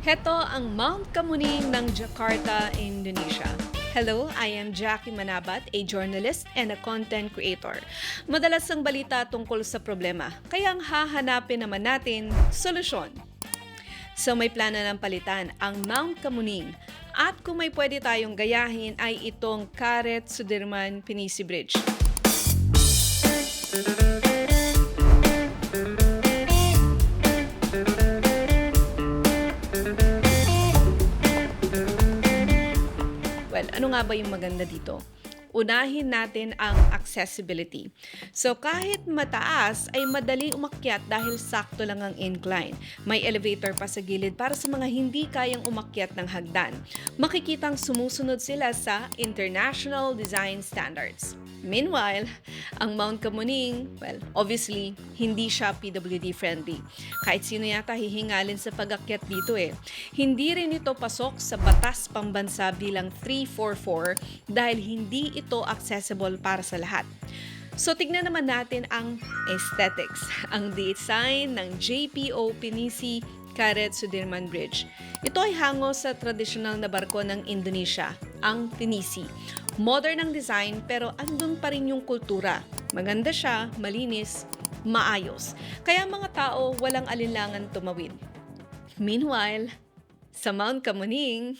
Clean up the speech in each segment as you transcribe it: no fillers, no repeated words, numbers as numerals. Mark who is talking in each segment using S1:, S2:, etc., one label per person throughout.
S1: Heto ang Mount Kamuning ng Jakarta, Indonesia. Hello, I am Jackie Manabat, a journalist and a content creator. Madalas ang balita tungkol sa problema, kaya ang hahanapin naman natin solusyon. So may plano ng palitan ang Mount Kamuning at kung may pwede tayong gayahin ay itong Karet Sudirman Pinisi Bridge. Well, ano nga ba yung maganda dito? Unahin natin ang accessibility. So kahit mataas ay madali umakyat dahil sakto lang ang incline. May elevator pa sa gilid para sa mga hindi kayang umakyat ng hagdan. Makikitang sumusunod sila sa international design standards. Meanwhile, ang Mount Kamuning, well, obviously, hindi siya PWD friendly. Kahit sino yata hihingalin sa pag-akyat dito eh. Hindi rin ito pasok sa batas pambansa bilang 344 dahil hindi ito accessible para sa lahat. So tignan naman natin ang aesthetics, ang design ng JPO Pinisi Karet Sudirman Bridge. Ito ay hango sa tradisyonal na barko ng Indonesia, ang Pinisi. Modern ang design pero andun pa rin yung kultura. Maganda siya, malinis, maayos. Kaya mga tao walang alinlangan tumawid. Meanwhile, sa Mount Kamuning,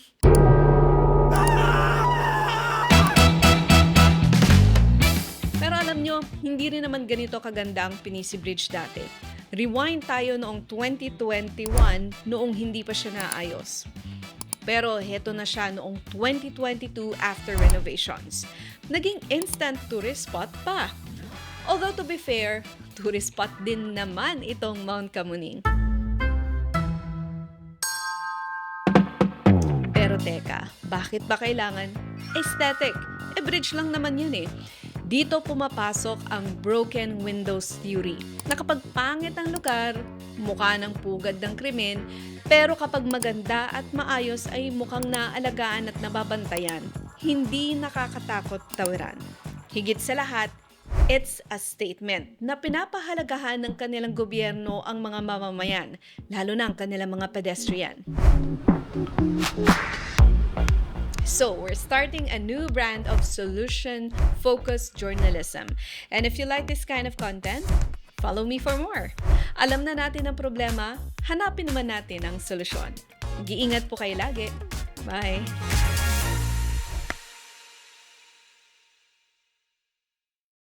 S1: pero alam nyo, hindi rin naman ganito kaganda ang Pinisi Bridge dati. Rewind tayo noong 2021 noong hindi pa siya naayos. Pero heto na siya noong 2022 after renovations. Naging instant tourist spot pa. Although to be fair, tourist spot din naman itong Mount Kamuning. Pero teka, bakit ba kailangan aesthetic? Bridge lang naman yun eh. Dito pumapasok ang broken windows theory na kapag pangit ang lugar, mukha ng pugad ng krimen, pero kapag maganda at maayos ay mukhang naalagaan at nababantayan, hindi nakakatakot tawiran. Higit sa lahat, it's a statement na pinapahalagahan ng kanilang gobyerno ang mga mamamayan, lalo na ang kanilang mga pedestrian. So, we're starting a new brand of solution-focused journalism. And if you like this kind of content, follow me for more. Alam na natin ang problema, hanapin naman natin ang solusyon. Mag-iingat po kayo lagi. Bye!